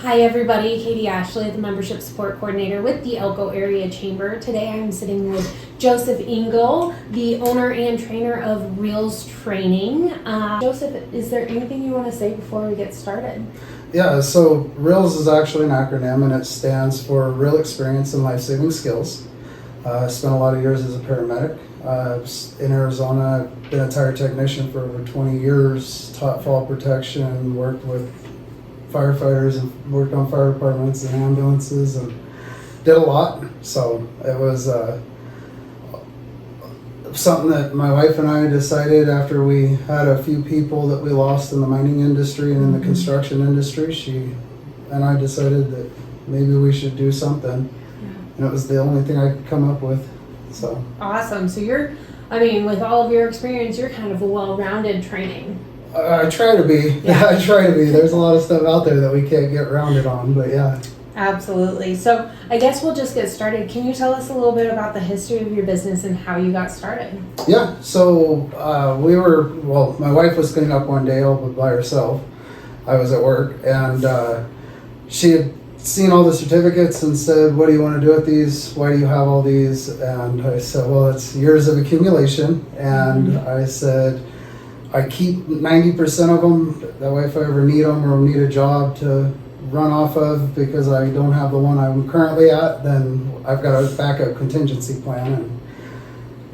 Hi everybody, Katie Ashley, the Membership Support Coordinator with the Elko Area Chamber. Today I'm sitting with Joseph Ingle, the owner and trainer of REALSS Training. Joseph, is there anything you want to say before we get started? Yeah, so REALSS is actually an acronym, and it stands for Real Experience and Life-Saving Skills. I spent a lot of years as a paramedic. In Arizona, I've been a tire technician for over 20 years, taught fall protection, worked with firefighters and worked on fire departments and ambulances and did a lot. So it was something that my wife and I decided after we had a few people that we lost in the mining industry and in the construction industry. She and I decided that maybe we should do something. And it was the only thing I could come up with. So awesome. So with all of your experience, you're kind of a well-rounded training. I try to be. Yeah. I try to be. There's a lot of stuff out there that we can't get rounded on, but yeah. Absolutely. So I guess we'll just get started. Can you tell us a little bit about the history of your business and how you got started? Yeah, so my wife was cleaning up one day all by herself. I was at work, and she had seen all the certificates and said, "What do you want to do with these? Why do you have all these?" And I said, "Well, it's years of accumulation." And I said, "I keep 90% of them. That way if I ever need them or need a job to run off of because I don't have the one I'm currently at, then I've got a backup contingency plan." And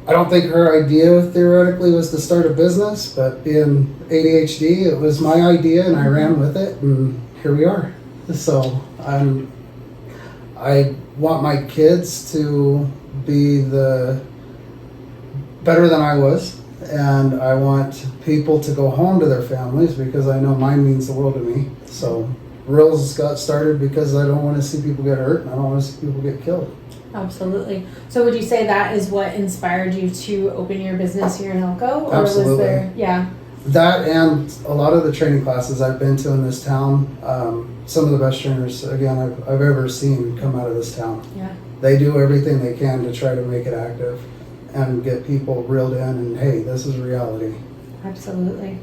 I don't think her idea theoretically was to start a business, but being ADHD, it was my idea and I ran with it, and here we are. So I want my kids to be better than I was. And I want people to go home to their families because I know mine means the world to me. So REALSS got started because I don't want to see people get hurt and I don't want to see people get killed. Absolutely. So would you say that is what inspired you to open your business here in Elko? Or Absolutely. Was there, yeah. That and a lot of the training classes I've been to in this town, some of the best trainers, again, I've ever seen come out of this town. Yeah. They do everything they can to try to make it active and get people reeled in and, hey, this is reality. Absolutely.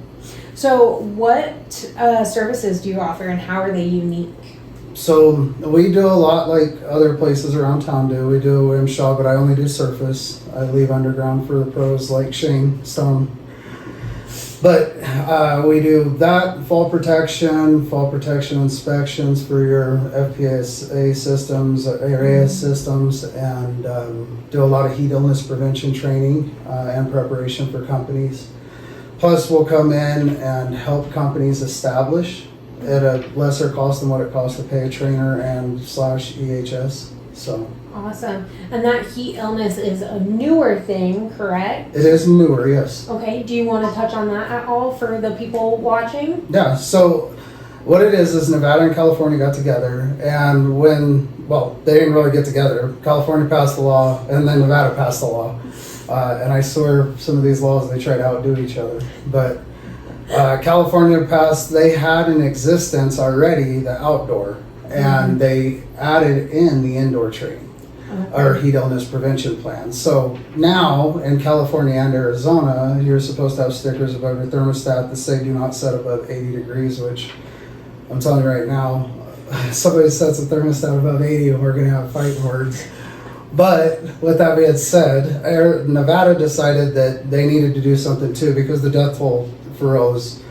So what services do you offer and how are they unique? So we do a lot like other places around town do. We do a rim shot, but I only do surface. I leave underground for the pros like Shane Stone. But we do that, fall protection inspections for your FPSA systems, AS systems, and do a lot of heat illness prevention training and preparation for companies. Plus, we'll come in and help companies establish at a lesser cost than what it costs to pay a trainer and / EHS. So awesome. And that heat illness is a newer thing, correct? it is newer, yes. Okay. Do you want to touch on that at all for the people watching? Yeah, so what it is Nevada and California got together, and they didn't really get together. California passed the law, and then Nevada passed the law. And I swear some of these laws, they try to outdo each other. But California passed, they had in existence already the outdoor, and they added in the indoor training. Or heat illness prevention plan. So now in California and Arizona, you're supposed to have stickers above your thermostat that say do not set above 80 degrees, which I'm telling you right now, if somebody sets a thermostat above 80 and we're going to have fighting words. But with that being said, Nevada decided that they needed to do something too because the death toll for real is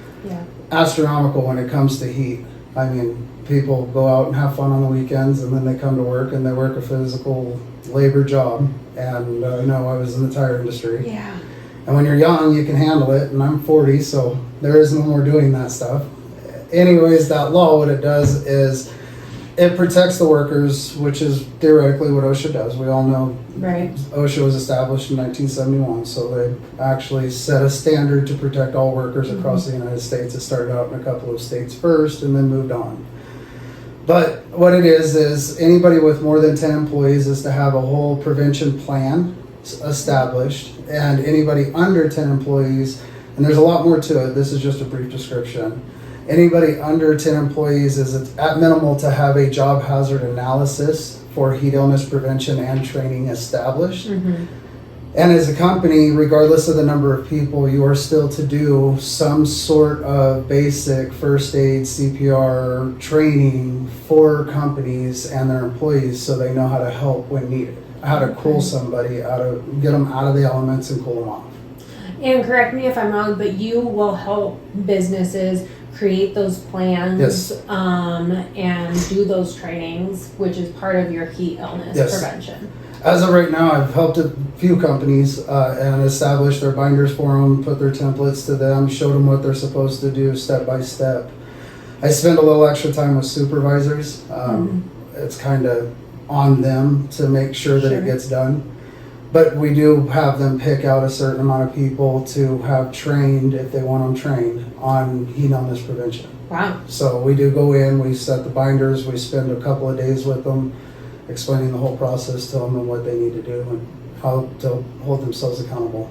astronomical when it comes to heat. I mean, people go out and have fun on the weekends and then they come to work and they work a physical labor job. And I was in the tire industry. Yeah. And when you're young, you can handle it. And I'm 40, so there is no more doing that stuff. Anyways, that law, what it does is it protects the workers, which is theoretically what OSHA does. We all know OSHA was established in 1971, so they actually set a standard to protect all workers across the United States. It started out in a couple of states first and then moved on. But what it is anybody with more than 10 employees is to have a whole prevention plan established, and anybody under 10 employees, and there's a lot more to it, this is just a brief description. Anybody under 10 employees is at minimal to have a job hazard analysis for heat illness prevention and training established. And as a company, regardless of the number of people, you are still to do some sort of basic first aid, CPR training for companies and their employees so they know how to help when needed, how to cool somebody, how to get them out of the elements and cool them off. And correct me if I'm wrong, but you will help businesses create those plans, Yes. And do those trainings, which is part of your heat illness Yes. prevention. As of right now, I've helped a few companies and established their binders for them, put their templates to them, showed them what they're supposed to do step by step. I spend a little extra time with supervisors. It's kind of on them to make sure that it gets done. But we do have them pick out a certain amount of people to have trained, if they want them trained, on heat illness prevention. Wow. So we do go in, we set the binders, we spend a couple of days with them, explaining the whole process to them and what they need to do and how to hold themselves accountable.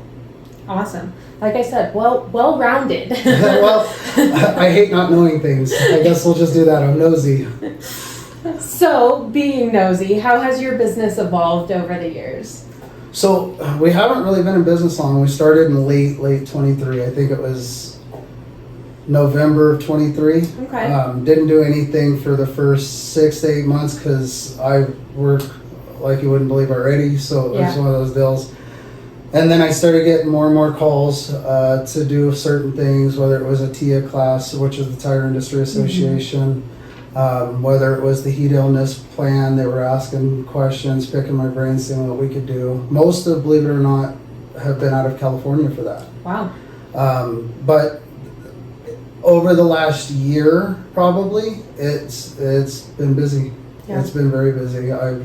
Awesome. Like I said, well-rounded. Well, I hate not knowing things. I guess we'll just do that. I'm nosy. So, being nosy, how has your business evolved over the years? So we haven't really been in business long. We started in late 23. I think it was November of 23. Okay. Didn't do anything for the first 6 to 8 months because I work like you wouldn't believe already. So it was one of those deals. And then I started getting more and more calls to do certain things, whether it was a TIA class, which is the Tire Industry Association, whether it was the heat illness plan. They were asking questions, picking my brain, seeing what we could do. Most of, believe it or not, have been out of California for that. Wow. But over the last year, probably, it's been busy. Yeah. It's been very busy. I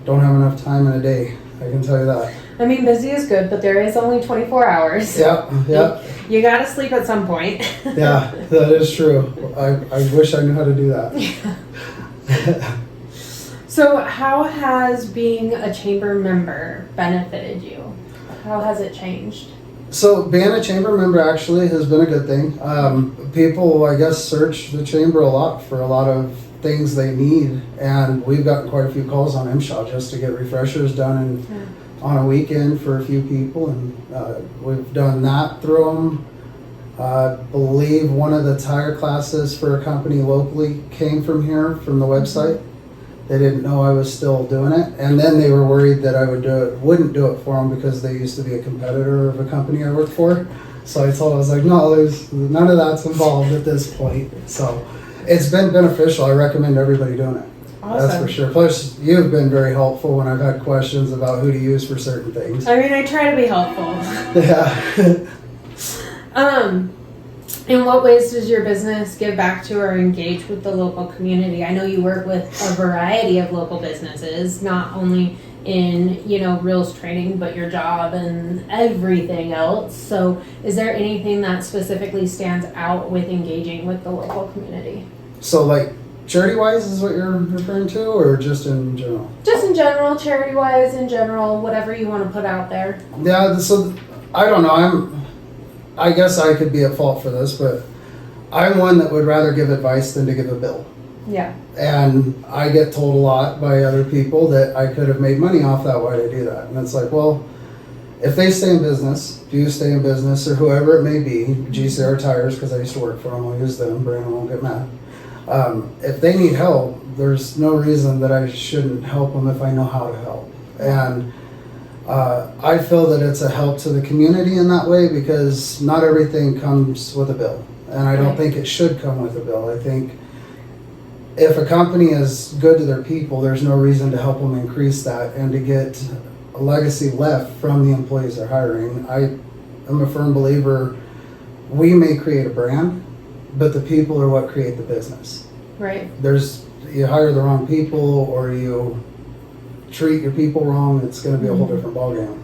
don't have enough time in a day, I can tell you that. I mean, busy is good, but there is only 24 hours. Yep. You gotta sleep at some point. Yeah, that is true. I wish I knew how to do that. So how has being a chamber member benefited you? How has it changed? So being a chamber member actually has been a good thing. People, I guess, search the chamber a lot for a lot of things they need, and we've gotten quite a few calls on MSHA just to get refreshers done on a weekend for a few people, and we've done that through them. I believe one of the tire classes for a company locally came from here, from the website. They didn't know I was still doing it, and then they were worried that I wouldn't do it for them because they used to be a competitor of a company I worked for. So I told them, I was like, no, there's none of that's involved at this point. So it's been beneficial. I recommend everybody doing it. Awesome. That's for sure. Plus, you've been very helpful when I've had questions about who to use for certain things. I mean, I try to be helpful. Yeah. In what ways does your business give back to or engage with the local community? I know you work with a variety of local businesses, not only in, REALSS Training, but your job and everything else. So is there anything that specifically stands out with engaging with the local community? So, like, charity-wise is what you're referring to, or just in general? Just in general, charity-wise, in general, whatever you want to put out there. Yeah, so I don't know. I guess I could be at fault for this, but I'm one that would rather give advice than to give a bill. Yeah. And I get told a lot by other people that I could have made money off that. Why did I do that? And it's like, well, if they stay in business, if you stay in business, or whoever it may be, GCR Tires, because I used to work for them, I'll use them, Brandon won't get mad. If they need help, there's no reason that I shouldn't help them if I know how to help. And I feel that it's a help to the community in that way because not everything comes with a bill. And I don't think it should come with a bill. I think if a company is good to their people, there's no reason to help them increase that and to get a legacy left from the employees they're hiring. I am a firm believer we may create a brand, but the people are what create the business. Right. You hire the wrong people or you treat your people wrong, it's going to be a whole different ballgame.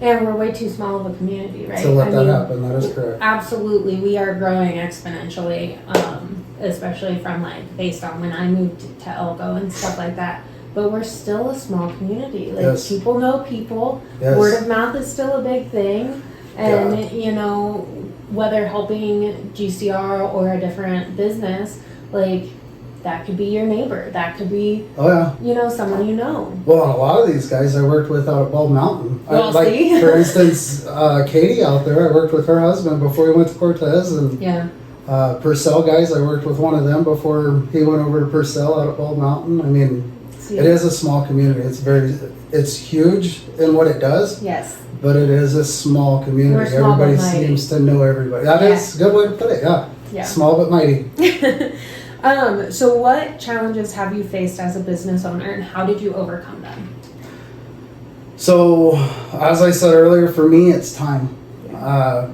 And we're way too small of a community, right? To let that happen, that is correct. Absolutely, we are growing exponentially, especially from based on when I moved to Elko and stuff like that. But we're still a small community. People know people. Yes. Word of mouth is still a big thing. And, whether helping GCR or a different business, That could be your neighbor. That could be, Oh yeah. you know, someone you know. Well, and a lot of these guys I worked with out at Bald Mountain. Well, like, see? for instance, Katie out there, I worked with her husband before he went to Cortez, and Yeah. Purcell guys, I worked with one of them before he went over to Purcell out at Bald Mountain. I mean, See? it is a small community. It's huge in what it does, Yes. but it is a small community. We're small but Everybody mighty. seems to know everybody. That is a good way to put it, yeah. Yeah. Small but mighty. So what challenges have you faced as a business owner, and how did you overcome them? So, as I said earlier, for me, it's time.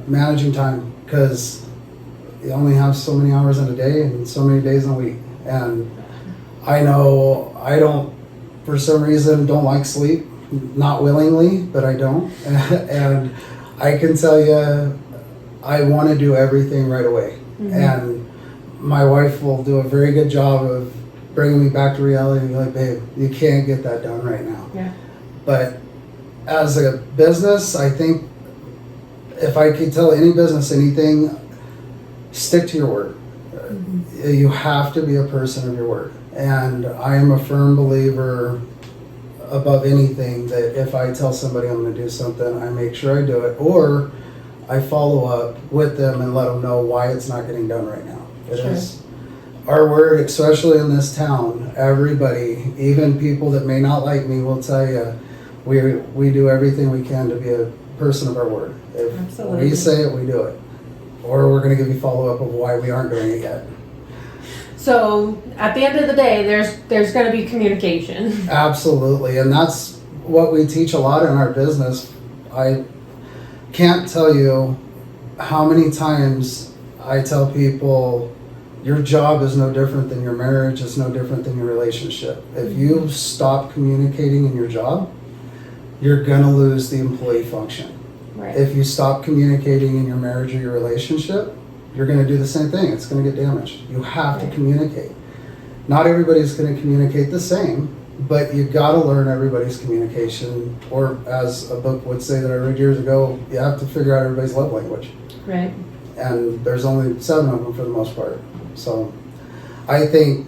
Managing time, because you only have so many hours in a day and so many days in a week. And I know I don't, for some reason, don't like sleep. Not willingly, but I don't. And I can tell you, I want to do everything right away. Mhm. And my wife will do a very good job of bringing me back to reality and be like, babe, you can't get that done right now. Yeah. But as a business, I think if I could tell any business anything, stick to your word. Mhm. You have to be a person of your word. And I am a firm believer above anything that if I tell somebody I'm going to do something, I make sure I do it, or I follow up with them and let them know why it's not getting done right now. It Sure. is our word, especially in this town. Everybody, even people that may not like me, will tell you we do everything we can to be a person of our word. If Absolutely. we say it, we do it, or we're going to give you follow up of why we aren't doing it yet. So at the end of the day, there's going to be communication. Absolutely, and that's what we teach a lot in our business. I can't tell you how many times I tell people, your job is no different than your marriage, it's no different than your relationship. If you stop communicating in your job, you're gonna lose the employee function. Right. If you stop communicating in your marriage or your relationship, you're gonna do the same thing, it's gonna get damaged. You have to communicate. Not everybody's gonna communicate the same, but you gotta learn everybody's communication, or as a book would say that I read years ago, you have to figure out everybody's love language. Right. And there's only 7 of them for the most part. So I think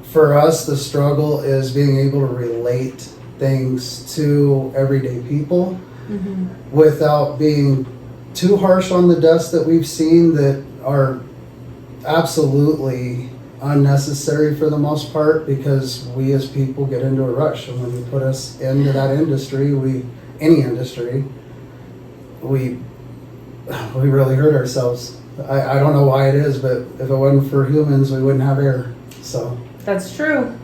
for us, the struggle is being able to relate things to everyday people Mm-hmm. without being too harsh on the deaths that we've seen that are absolutely unnecessary for the most part, because we as people get into a rush, and when you put us into that industry, any industry, we really hurt ourselves. I don't know why it is, but if it wasn't for humans, we wouldn't have air. So That's true.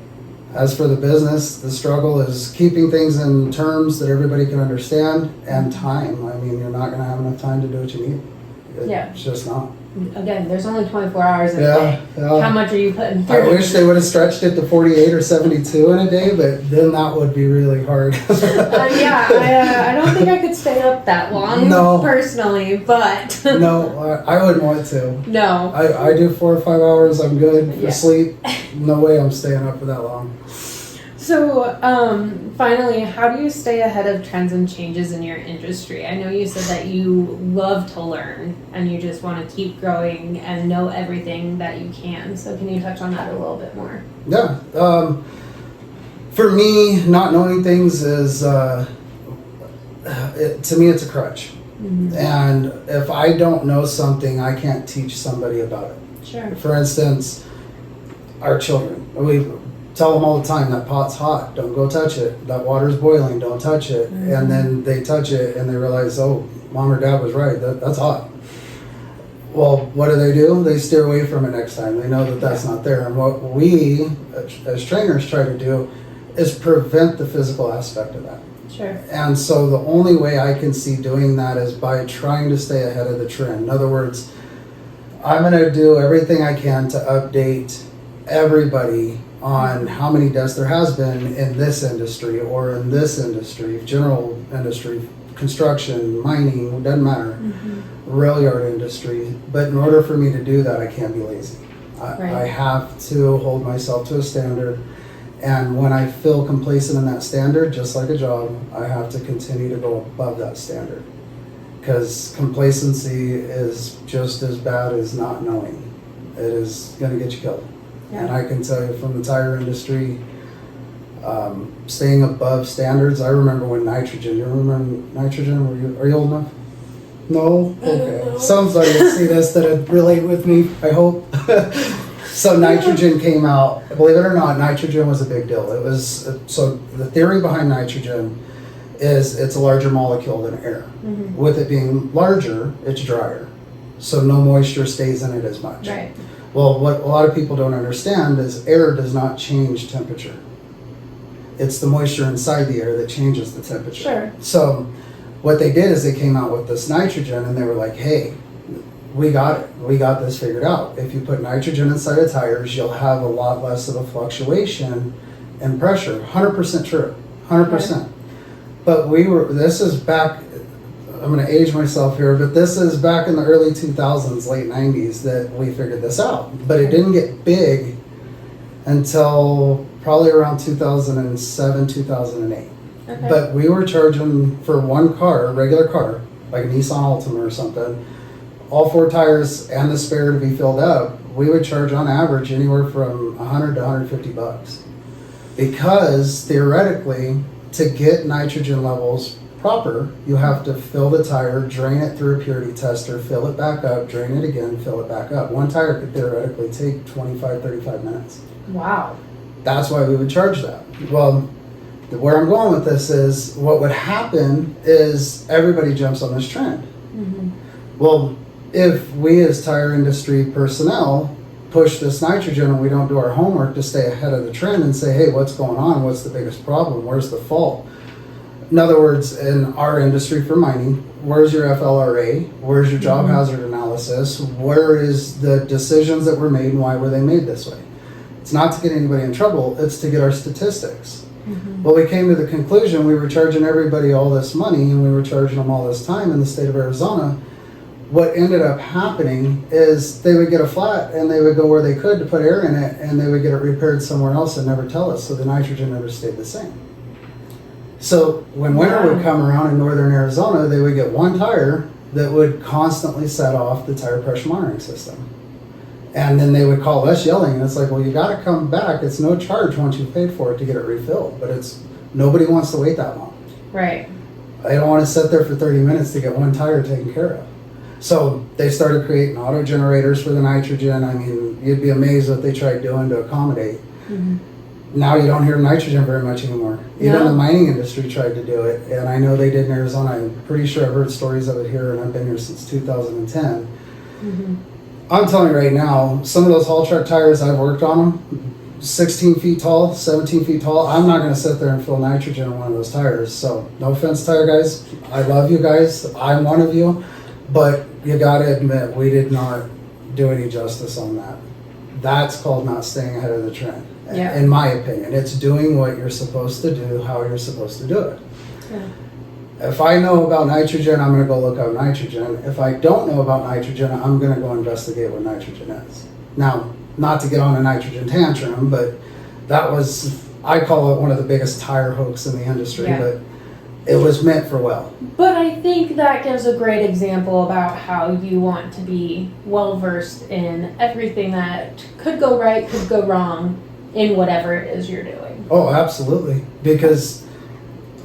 as for the business, the struggle is keeping things in terms that everybody can understand, and time. I mean, you're not going to have enough time to do what you need. It's just not. Again, there's only 24 hours in a Yeah, day. yeah. How much are you putting through? I wish they would have stretched it to 48 or 72 in a day, but then that would be really hard. I don't think I could stay up that long, No. personally, but No, I wouldn't want to. no. I do 4 or 5 hours, I'm good for Yeah. sleep. No way I'm staying up for that long. So, finally, how do you stay ahead of trends and changes in your industry? I know you said that you love to learn and you just want to keep growing and know everything that you can. So, can you touch on that a little bit more? Yeah. For me, not knowing things is, to me, it's a crutch. Mm-hmm. And if I don't know something, I can't teach somebody about it. Sure. For instance, our children. We tell them all the time, that pot's hot, don't go touch it. That water's boiling, don't touch it. Mm-hmm. And then they touch it and they realize, oh, mom or dad was right, that's hot. Well, what do? They steer away from it next time. They know that that's not there. And what we, as trainers, try to do is prevent the physical aspect of that. Sure. And so the only way I can see doing that is by trying to stay ahead of the trend. In other words, I'm going to do everything I can to update everybody on how many deaths there has been in this industry or in this industry, general industry, construction, mining, doesn't matter, rail yard industry. But in order for me to do that, I can't be lazy. I have to hold myself to a standard. And when I feel complacent in that standard, just like a job, I have to continue to go above that standard. Because complacency is just as bad as not knowing. It is going to get you killed. And I can tell you from the tire industry, staying above standards. I remember when nitrogen, you remember nitrogen? Are you old enough? No? Okay. Somebody will see this that would relate with me, I hope. So nitrogen came out. Believe it or not, nitrogen was a big deal. It was, so the theory behind nitrogen is it's a larger molecule than air. Mm-hmm. With it being larger, it's drier. So no moisture stays in it as much. Right. Well, what a lot of people don't understand is air does not change temperature. It's the moisture inside the air that changes the temperature. Sure. So what they did is they came out with this nitrogen and they were like, hey, we got it. We got this figured out. If you put nitrogen inside of tires, you'll have a lot less of a fluctuation in pressure. 100% true. 100%. Okay. But this is back, I'm going to age myself here, but this is back in the early 2000s, late 90s that we figured this out. But it didn't get big until probably around 2007, 2008. Okay. But we were charging for one car, a regular car, like a Nissan Altima or something, all 4 tires and the spare to be filled up, we would charge on average anywhere from $100 to $150. Because theoretically, to get nitrogen levels proper, you have to fill the tire, drain it through a purity tester, fill it back up, drain it again, fill it back up. One tire could theoretically take 25, 35 minutes. Wow. That's why we would charge that. Well, where I'm going with this is what would happen is everybody jumps on this trend. Mm-hmm. Well, if we as tire industry personnel push this nitrogen and we don't do our homework to stay ahead of the trend and say, hey, what's going on? What's the biggest problem? Where's the fault? In other words, in our industry for mining, where's your FLRA? Where's your job hazard analysis? Where is the decisions that were made and why were they made this way? It's not to get anybody in trouble, it's to get our statistics. Mm-hmm. Well, we came to the conclusion we were charging everybody all this money and we were charging them all this time in the state of Arizona. What ended up happening is they would get a flat and they would go where they could to put air in it and they would get it repaired somewhere else and never tell us, so the nitrogen never stayed the same. So when winter would come around in northern Arizona, they would get one tire that would constantly set off the tire pressure monitoring system. And then they would call us yelling, and it's like, well, you got to come back. It's no charge once you've paid for it to get it refilled, but nobody wants to wait that long. Right. I don't want to sit there for 30 minutes to get one tire taken care of. So they started creating auto generators for the nitrogen. I mean, you'd be amazed what they tried doing to accommodate. Mm-hmm. Now you don't hear nitrogen very much anymore. Even the mining industry tried to do it, and I know they did in Arizona. I'm pretty sure I've heard stories of it here, and I've been here since 2010. Mm-hmm. I'm telling you right now, some of those haul truck tires, I've worked on them, 16 feet tall, 17 feet tall. I'm not going to sit there and fill nitrogen on one of those tires. So no offense, tire guys. I love you guys. I'm one of you. But you got to admit, we did not do any justice on that. That's called not staying ahead of the trend. Yeah. In my opinion, it's doing what you're supposed to do, how you're supposed to do it. Yeah. If I know about nitrogen, I'm going to go look up nitrogen. If I don't know about nitrogen, I'm going to go investigate what nitrogen is. Now, not to get on a nitrogen tantrum, but I call it one of the biggest tire hoax in the industry, but it was meant for well. But I think that gives a great example about how you want to be well-versed in everything that could go right, could go wrong in whatever it is you're doing. Oh, absolutely. Because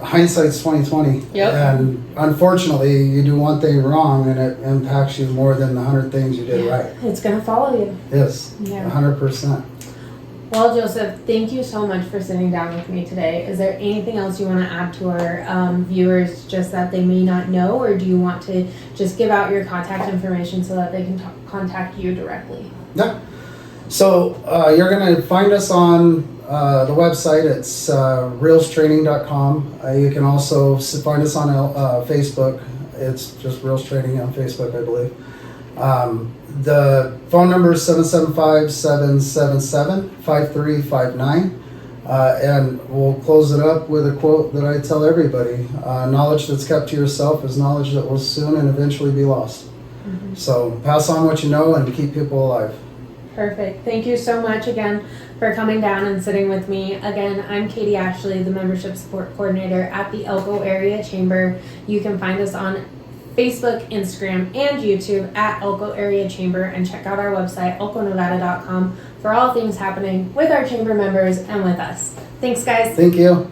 hindsight's 20/20. Yep. And unfortunately, you do one thing wrong and it impacts you more than the 100 things you did right. It's going to follow you. Yes, 100%. Well, Joseph, thank you so much for sitting down with me today. Is there anything else you want to add to our viewers just that they may not know, or do you want to just give out your contact information so that they can contact you directly? Yeah. So you're going to find us on the website. It's REALSS You can also find us on Facebook. It's just REALSS Training on Facebook, I believe. The phone number is 775-777-5359. And we'll close it up with a quote that I tell everybody. Knowledge that's kept to yourself is knowledge that will soon and eventually be lost. Mm-hmm. So pass on what you know and keep people alive. Perfect. Thank you so much again for coming down and sitting with me. Again, I'm Katie Ashley, the Membership Support Coordinator at the Elko Area Chamber. You can find us on Facebook, Instagram, and YouTube at Elko Area Chamber, and check out our website, elkonevada.com, for all things happening with our chamber members and with us. Thanks, guys. Thank you.